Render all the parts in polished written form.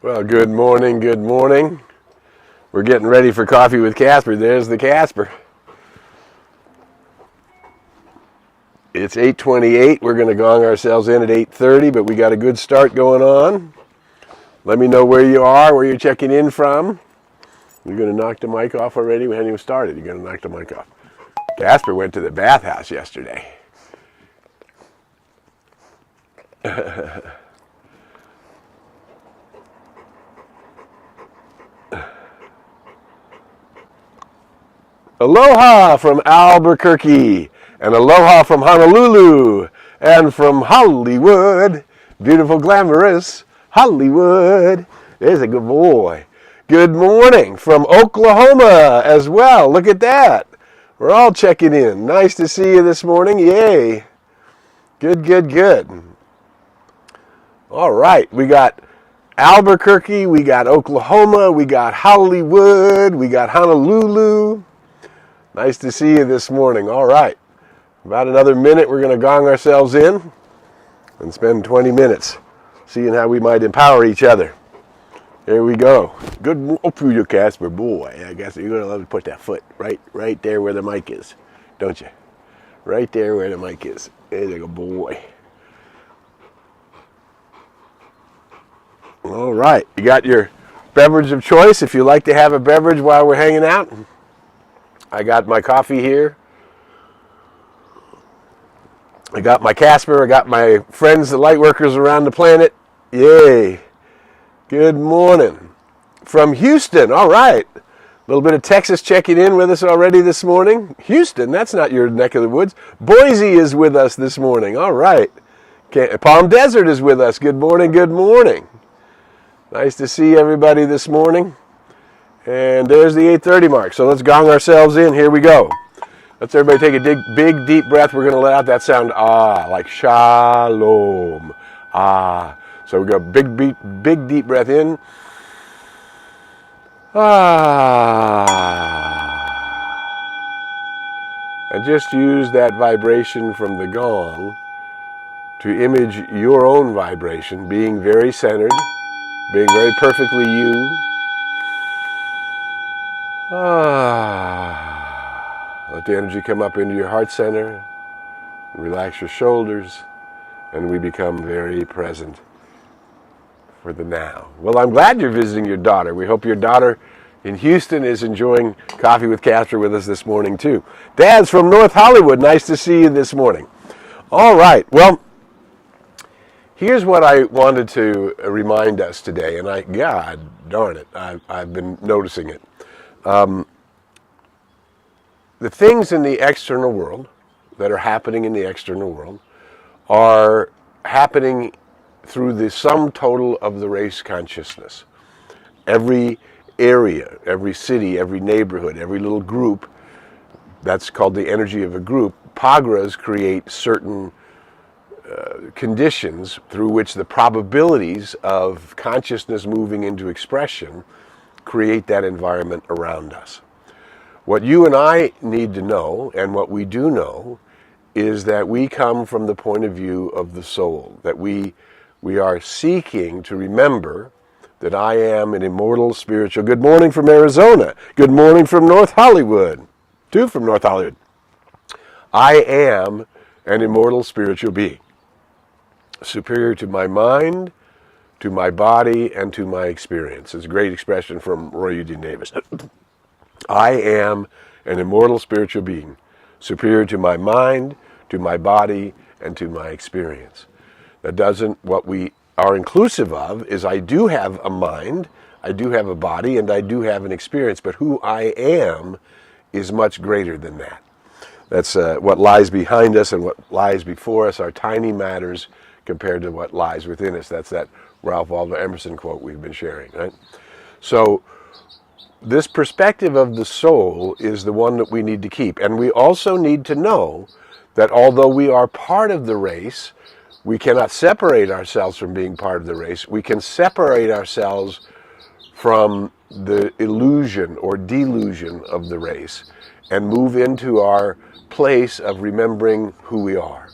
Well, good morning, good morning. We're getting ready for coffee with Casper. There's the Casper. It's 8:28. We're going to gong ourselves in at 8:30, but we got a good start going on. Let me know where you are, where you're checking in from. You're going to knock the mic off already? We hadn't even started. You're going to knock the mic off. Casper went to the bathhouse yesterday. Aloha from Albuquerque, and aloha from Honolulu, and from Hollywood, beautiful, glamorous Hollywood. There's a good boy. Good morning from Oklahoma as well. Look at that. We're all checking in. Nice to see you this morning. Yay. Good, good, good. All right. We got Albuquerque, we got Oklahoma, we got Hollywood, we got Honolulu. Nice to see you this morning. All right. About another minute, we're going to gong ourselves in and spend 20 minutes seeing how we might empower each other. Here we go. Good for you, Casper. Boy, I guess you're going to love to put that foot right there where the mic is, don't you? Right there where the mic is. There's a good boy. All right. You got your beverage of choice if you like to have a beverage while we're hanging out. I got my coffee here. I got my Casper. I got my friends, the light workers around the planet. Yay. Good morning. From Houston. All right. A little bit of Texas checking in with us already this morning. Houston, that's not your neck of the woods. Boise is with us this morning. All right. Palm Desert is with us. Good morning, good morning. Nice to see everybody this morning. And there's the 8:30 mark. So let's gong ourselves in. Here we go. Let's everybody take a big, deep breath. We're going to let out that sound, like shalom. So we go big, deep breath in. And just use that vibration from the gong to image your own vibration, being very centered, being very perfectly you. Let the energy come up into your heart center, relax your shoulders, and we become very present for the now. Well, I'm glad you're visiting your daughter. We hope your daughter in Houston is enjoying coffee with Casper with us this morning too. Dad's from North Hollywood. Nice to see you this morning. All right. Well, here's what I wanted to remind us today, and God darn it, I've been noticing it. The things in the external world that are happening in the external world are happening through the sum total of the race consciousness. Every area, every city, every neighborhood, every little group, that's called the energy of a group. Pagras create certain conditions through which the probabilities of consciousness moving into expression create that environment around us. What you and I need to know, and what we do know, is that we come from the point of view of the soul, that we are seeking to remember that I am an immortal spiritual. Good morning from Arizona. Good morning from North Hollywood. Two from North Hollywood. I am an immortal spiritual being, superior to my mind, to my body, and to my experience. It's a great expression from Roy Eugene Davis. I am an immortal spiritual being, superior to my mind, to my body, and to my experience. That doesn't, what we are inclusive of is I do have a mind, I do have a body, and I do have an experience, but who I am is much greater than that. That's what lies behind us and what lies before us are tiny matters compared to what lies within us. That's that Ralph Waldo Emerson quote we've been sharing, right? So this perspective of the soul is the one that we need to keep. And we also need to know that although we are part of the race, we cannot separate ourselves from being part of the race. We can separate ourselves from the illusion or delusion of the race and move into our place of remembering who we are.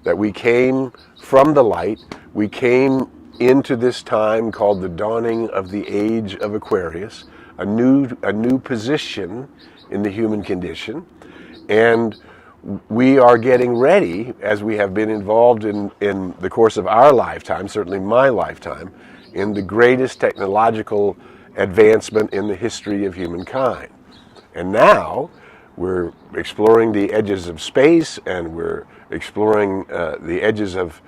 That we came from the light, we came into this time called the dawning of the age of Aquarius, a new position in the human condition. And we are getting ready, as we have been involved in the course of our lifetime, certainly my lifetime, in the greatest technological advancement in the history of humankind. And now we're exploring the edges of space, and we're exploring the edges of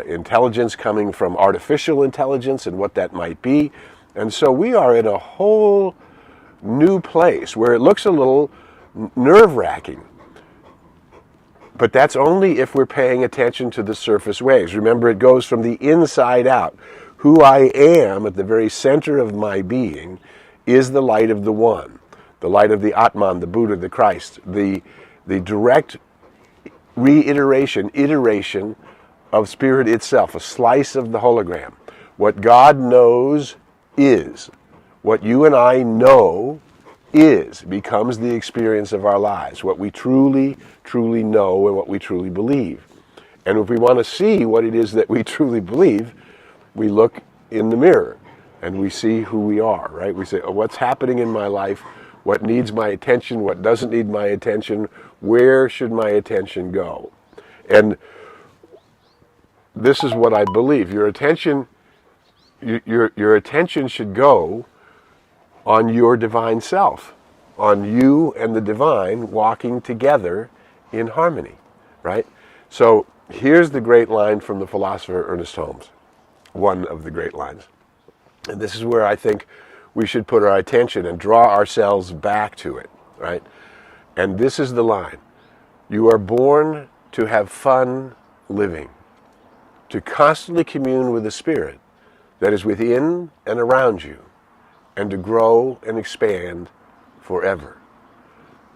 intelligence coming from artificial intelligence and what that might be. And so we are in a whole new place where it looks a little nerve-wracking. But that's only if we're paying attention to the surface waves. Remember, it goes from the inside out. Who I am at the very center of my being is the light of the One, the light of the Atman, the Buddha, the Christ, the direct iteration of Spirit itself, a slice of the hologram. What God knows is. What you and I know becomes the experience of our lives, what we truly, truly know and what we truly believe. And if we want to see what it is that we truly believe, we look in the mirror and we see who we are, right? We say, oh, what's happening in my life? What needs my attention? What doesn't need my attention? Where should my attention go? And this is what I believe. Your attention should go on your divine self, on you and the divine walking together in harmony, right? So here's the great line from the philosopher Ernest Holmes, one of the great lines. And this is where I think we should put our attention and draw ourselves back to it, right? And this is the line. You are born to have fun living, to constantly commune with the Spirit that is within and around you, and to grow and expand forever.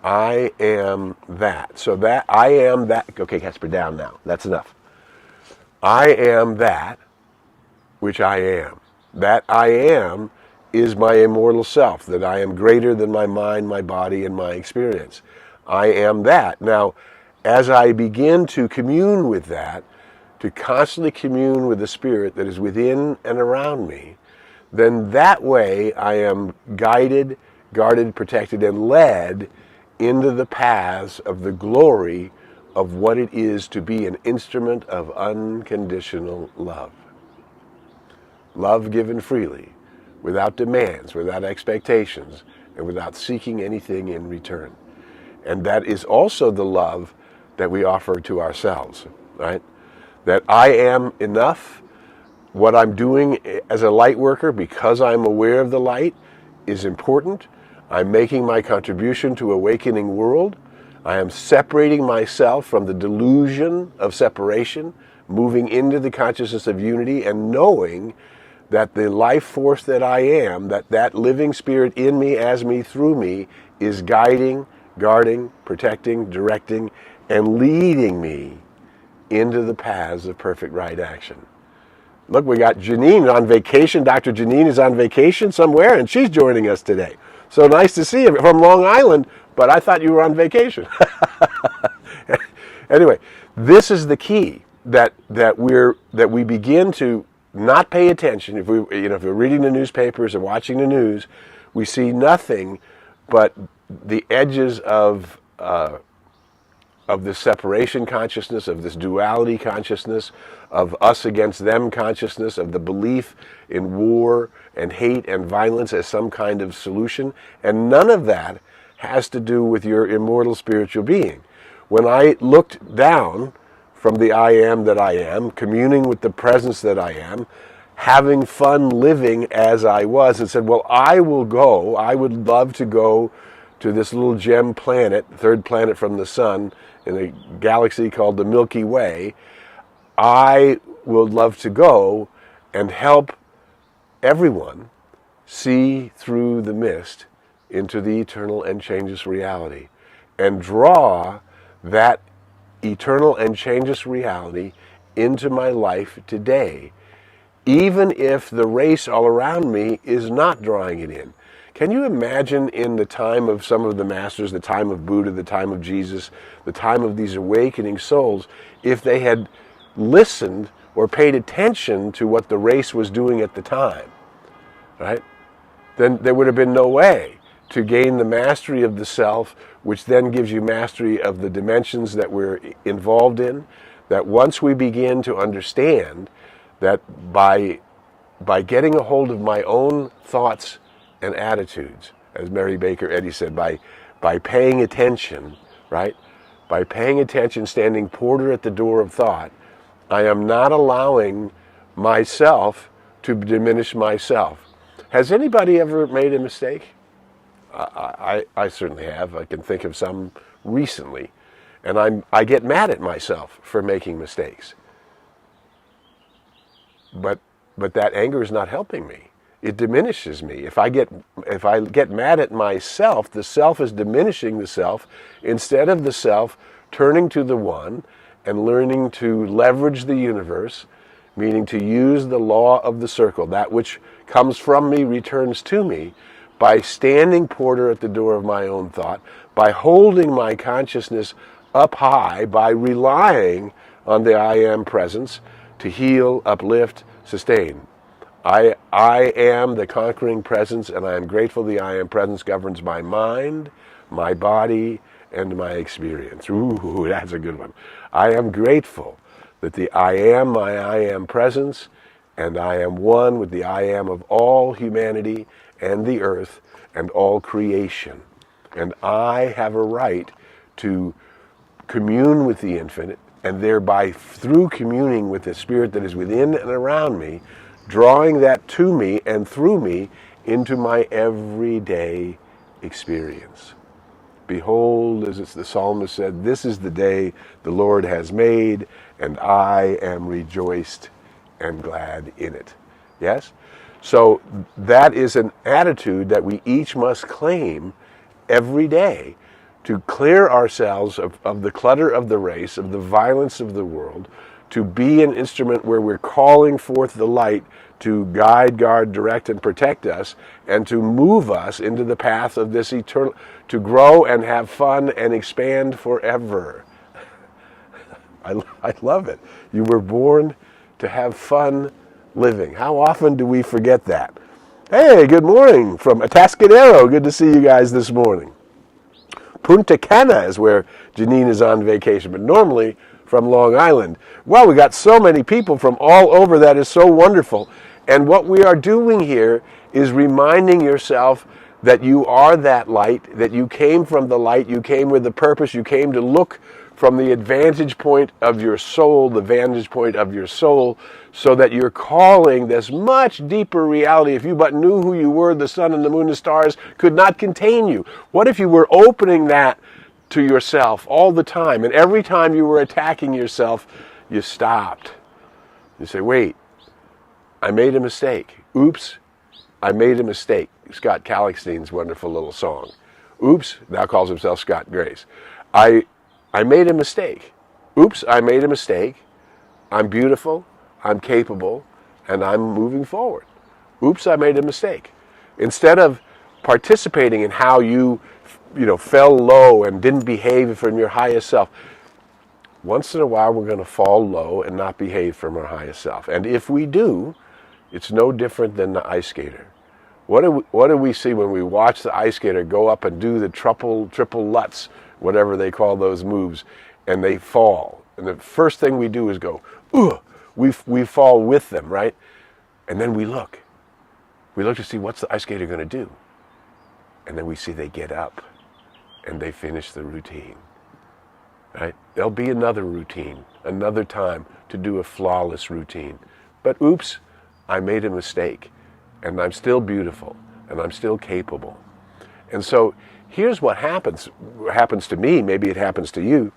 I am that. So that, I am that. Okay, Casper, down now. That's enough. I am that which I am. That I am is my immortal self, that I am greater than my mind, my body, and my experience. I am that. Now, as I begin to commune with that, to constantly commune with the Spirit that is within and around me, then that way I am guided, guarded, protected, and led into the paths of the glory of what it is to be an instrument of unconditional love. Love given freely, without demands, without expectations, and without seeking anything in return. And that is also the love that we offer to ourselves, right? That I am enough. What I'm doing as a light worker, because I'm aware of the light, is important. I'm making my contribution to awakening world. I am separating myself from the delusion of separation, moving into the consciousness of unity, and knowing that the life force that I am, that living Spirit in me, as me, through me, is guiding, guarding, protecting, directing, and leading me into the paths of perfect right action. Look, we got Janine on vacation. Dr. Janine is on vacation somewhere, and she's joining us today. So nice to see you from Long Island, but I thought you were on vacation. Anyway, this is the key, that we begin to not pay attention. If we're reading the newspapers and watching the news, we see nothing but the edges of this separation consciousness, of this duality consciousness, of us against them consciousness, of the belief in war and hate and violence as some kind of solution. And none of that has to do with your immortal spiritual being. When I looked down from the I am that I am, communing with the presence that I am, having fun living as I was, and said, well, I would love to go to this little gem planet, third planet from the sun, in a galaxy called the Milky Way. I would love to go and help everyone see through the mist into the eternal and changeless reality, and draw that eternal and changeless reality into my life today, even if the race all around me is not drawing it in. Can you imagine in the time of some of the masters, the time of Buddha, the time of Jesus, the time of these awakening souls, if they had listened or paid attention to what the race was doing at the time, right? Then there would have been no way to gain the mastery of the self, which then gives you mastery of the dimensions that we're involved in. That once we begin to understand that by getting a hold of my own thoughts and attitudes, as Mary Baker Eddy said, by paying attention, right? By paying attention, standing porter at the door of thought, I am not allowing myself to diminish myself. Has anybody ever made a mistake? I certainly have. I can think of some recently. And I get mad at myself for making mistakes. But that anger is not helping me. It diminishes me. If I get mad at myself, the self is diminishing the self, instead of the self turning to the one and learning to leverage the universe, meaning to use the law of the circle. That which comes from me returns to me, by standing porter at the door of my own thought, by holding my consciousness up high, by relying on the I am presence to heal, uplift, sustain. I am the conquering presence, and I am grateful the I am presence governs my mind, my body, and my experience. Ooh, that's a good one. I am grateful that the I am my I am presence, and I am one with the I am of all humanity and the earth and all creation. And I have a right to commune with the infinite, and thereby, through communing with the spirit that is within and around me, drawing that to me and through me into my everyday experience. Behold, as the psalmist said, this is the day the Lord has made, and I am rejoiced and glad in it. Yes? So that is an attitude that we each must claim every day, to clear ourselves of the clutter of the race, of the violence of the world, to be an instrument where we're calling forth the light to guide, guard, direct, and protect us, and to move us into the path of this eternal, to grow and have fun and expand forever. I love it. You were born to have fun living. How often do we forget that? Hey, good morning from Atascadero. Good to see you guys this morning. Punta Cana is where Janine is on vacation, but normally from Long Island. Well, we got so many people from all over. That is so wonderful. And what we are doing here is reminding yourself that you are that light, that you came from the light, you came with a purpose, you came to look from the advantage point of your soul, the vantage point of your soul, so that you're calling this much deeper reality. If you but knew who you were, the sun and the moon and the stars could not contain you. What if you were opening that to yourself all the time, and every time you were attacking yourself, you stopped? You say, wait, I made a mistake. Oops, I made a mistake. Scott Calixtein's wonderful little song. Oops, now calls himself Scott Grace. I made a mistake. Oops, I made a mistake. I'm beautiful, I'm capable, and I'm moving forward. Oops, I made a mistake. Instead of participating in how you fell low and didn't behave from your highest self, once in a while we're going to fall low and not behave from our highest self. And if we do, it's no different than the ice skater. What do we see when we watch the ice skater go up and do the triple lutz, whatever they call those moves, and they fall? And the first thing we do is go, ugh, we fall with them, right? And then we look. We look to see, what's the ice skater going to do? And then we see they get up and they finish the routine, right? There'll be another routine, another time to do a flawless routine. But oops, I made a mistake, and I'm still beautiful, and I'm still capable. And so here's what happens to me, maybe it happens to you.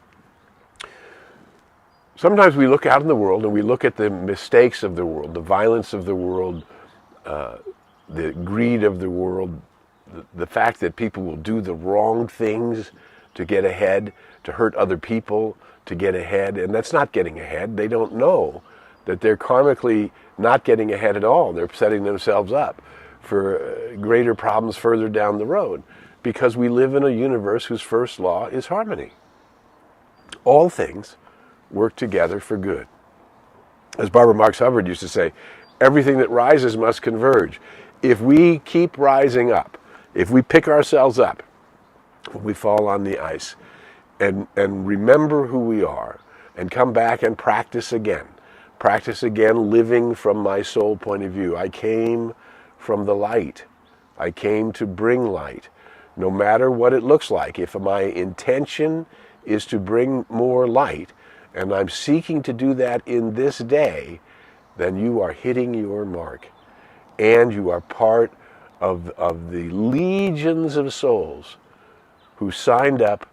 Sometimes we look out in the world and we look at the mistakes of the world, the violence of the world, the greed of the world, the fact that people will do the wrong things to get ahead, to hurt other people, to get ahead. And that's not getting ahead. They don't know that they're karmically not getting ahead at all. They're setting themselves up for greater problems further down the road, because we live in a universe whose first law is harmony. All things work together for good. As Barbara Marx Hubbard used to say, everything that rises must converge. If we keep rising up, if we pick ourselves up when we fall on the ice and remember who we are and come back and practice again living from my soul point of view. I came from the light. I came to bring light, no matter what it looks like. If my intention is to bring more light, and I'm seeking to do that in this day, then you are hitting your mark. And you are part of the legions of souls who signed up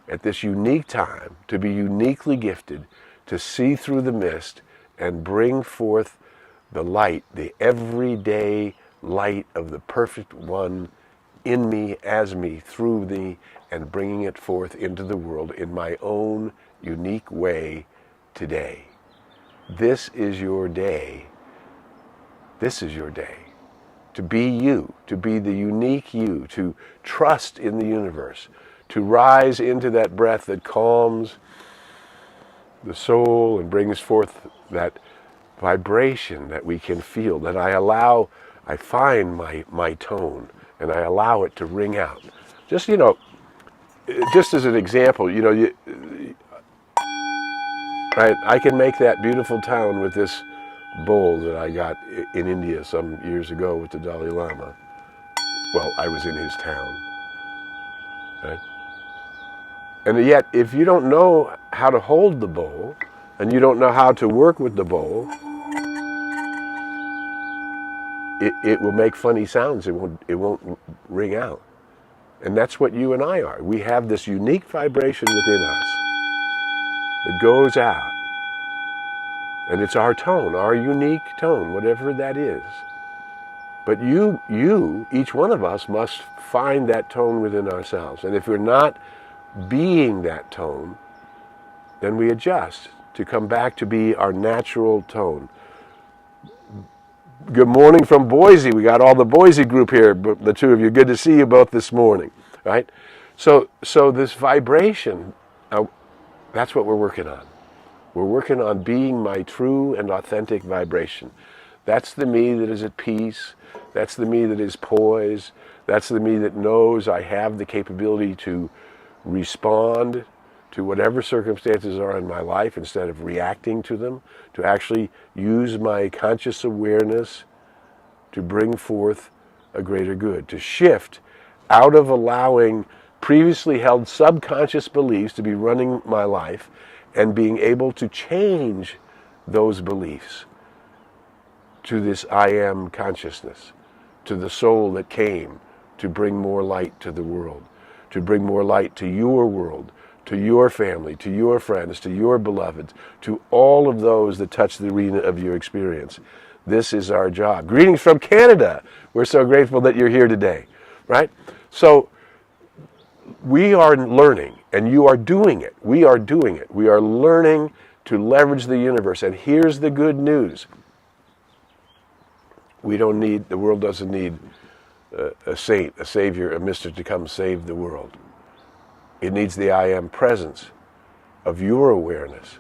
at this unique time to be uniquely gifted, to see through the mist and bring forth the light, the everyday light of the perfect one in me, as me, through me, and bringing it forth into the world in my own unique way today. This is your day. This is your day. To be you, to be the unique you, to trust in the universe, to rise into that breath that calms the soul and brings forth that vibration that we can feel, that I find my tone and I allow it to ring out. Just as an example, right, I can make that beautiful tone with this bowl that I got in India some years ago with the Dalai Lama. Well, I was in his town. Right? And yet, if you don't know how to hold the bowl, and you don't know how to work with the bowl, it will make funny sounds. It won't ring out. And that's what you and I are. We have this unique vibration within us that goes out. And it's our tone, our unique tone, whatever that is. But you, each one of us, must find that tone within ourselves. And if we're not being that tone, then we adjust to come back to be our natural tone. Good morning from Boise. We got all the Boise group here, the two of you. Good to see you both this morning, right? So this vibration, that's what we're working on. We're working on being my true and authentic vibration. That's the me that is at peace. That's the me that is poised. That's the me that knows I have the capability to respond to whatever circumstances are in my life instead of reacting to them, to actually use my conscious awareness to bring forth a greater good, to shift out of allowing previously held subconscious beliefs to be running my life and being able to change those beliefs to this I am consciousness, to the soul that came to bring more light to the world, to bring more light to your world, to your family, to your friends, to your beloveds, to all of those that touch the arena of your experience. This is our job. Greetings from Canada. We're so grateful that you're here today, right? So we are learning, and you are doing it. We are doing it. We are learning to leverage the universe. And here's the good news. The world doesn't need a saint, a savior, a mystic to come save the world. It needs the I am presence of your awareness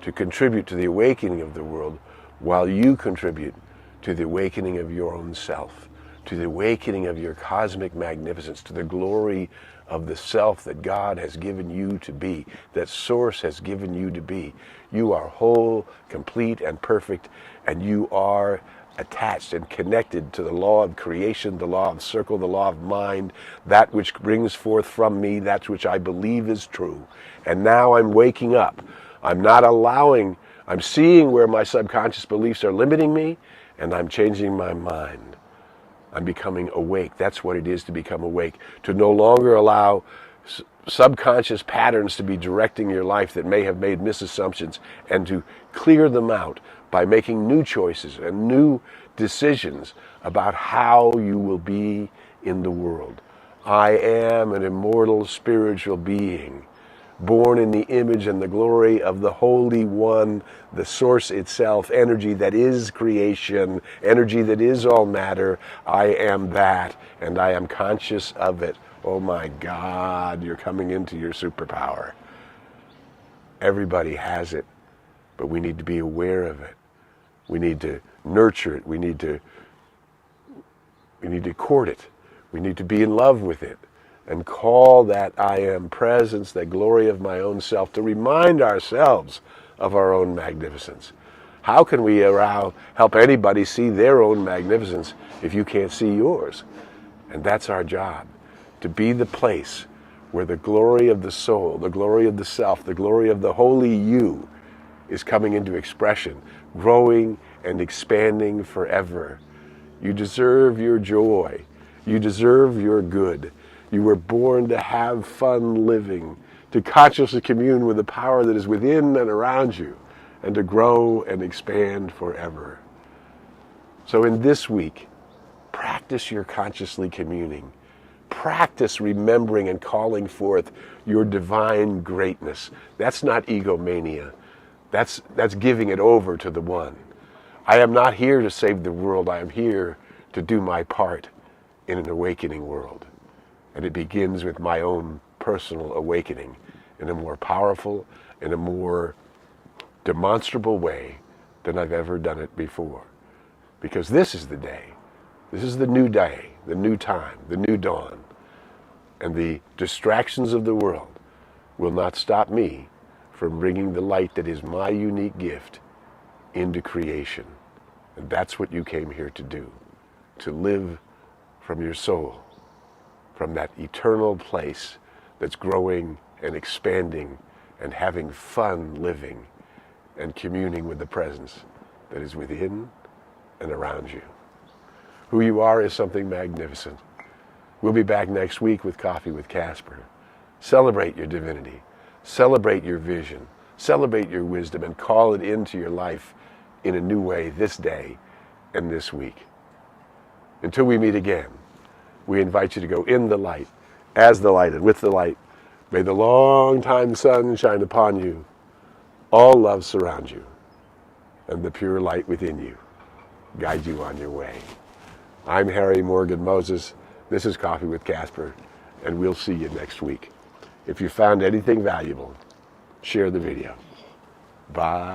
to contribute to the awakening of the world, while you contribute to the awakening of your own self, to the awakening of your cosmic magnificence, to the glory of the self that God has given you to be, that Source has given you to be. You are whole, complete, and perfect, and you are attached and connected to the law of creation, the law of circle, the law of mind, that which brings forth from me, that which I believe is true. And now I'm waking up. I'm seeing where my subconscious beliefs are limiting me, and I'm changing my mind. I'm becoming awake. That's what it is to become awake, to no longer allow subconscious patterns to be directing your life that may have made misassumptions, and to clear them out by making new choices and new decisions about how you will be in the world. I am an immortal spiritual being, born in the image and the glory of the Holy One, the Source itself, energy that is creation, energy that is all matter. I am that, and I am conscious of it. Oh my God, you're coming into your superpower. Everybody has it, but we need to be aware of it. We need to nurture it. We need to court it. We need to be in love with it and call that I am presence, that glory of my own self, to remind ourselves of our own magnificence. How can we help anybody see their own magnificence if you can't see yours? And that's our job, to be the place where the glory of the soul, the glory of the self, the glory of the holy you is coming into expression, growing and expanding forever. You deserve your joy. You deserve your good. You were born to have fun living, to consciously commune with the power that is within and around you, and to grow and expand forever. So in this week, practice your consciously communing. Practice remembering and calling forth your divine greatness. That's not egomania. That's giving it over to the one. I am not here to save the world. I am here to do my part in an awakening world. And it begins with my own personal awakening in a more powerful, in a more demonstrable way than I've ever done it before. Because this is the day. This is the new day, the new time, the new dawn. And the distractions of the world will not stop me from bringing the light that is my unique gift into creation. And that's what you came here to do, to live from your soul, from that eternal place that's growing and expanding and having fun living and communing with the presence that is within and around you. Who you are is something magnificent. We'll be back next week with Coffee with Casper. Celebrate your divinity. Celebrate your vision. Celebrate your wisdom and call it into your life in a new way this day and this week. Until we meet again, we invite you to go in the light, as the light, and with the light. May the long time sun shine upon you. All love surround you, and the pure light within you guide you on your way. I'm Harry Morgan Moses. This is Coffee with Casper, and we'll see you next week. If you found anything valuable, share the video. Bye.